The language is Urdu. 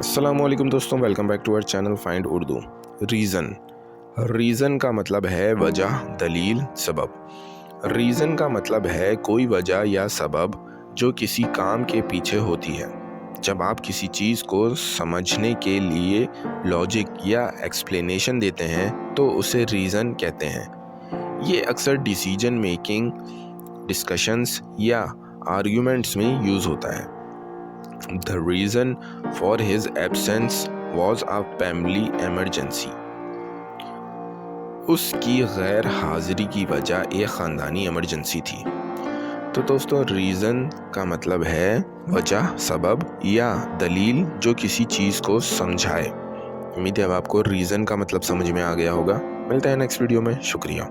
السلام علیکم دوستوں، welcome back to our channel find Urdu. Reason کا مطلب ہے وجہ، دلیل، سبب۔ ریزن کا مطلب ہے کوئی وجہ یا سبب جو کسی کام کے پیچھے ہوتی ہے۔ جب آپ کسی چیز کو سمجھنے کے لیے لاجک یا ایکسپلینیشن دیتے ہیں تو اسے ریزن کہتے ہیں۔ یہ اکثر ڈیسیجن میکنگ، ڈسکشنز یا آرگیومنٹس میں یوز ہوتا ہے۔ The reason for his absence was a family emergency. اس کی غیر حاضری کی وجہ ایک خاندانی ایمرجنسی تھی۔ تو دوستوں، ریزن کا مطلب ہے وجہ، سبب یا دلیل جو کسی چیز کو سمجھائے۔ امید ہے اب آپ کو ریزن کا مطلب سمجھ میں آ گیا ہوگا۔ ملتے ہیں نیکسٹ ویڈیو میں، شکریہ۔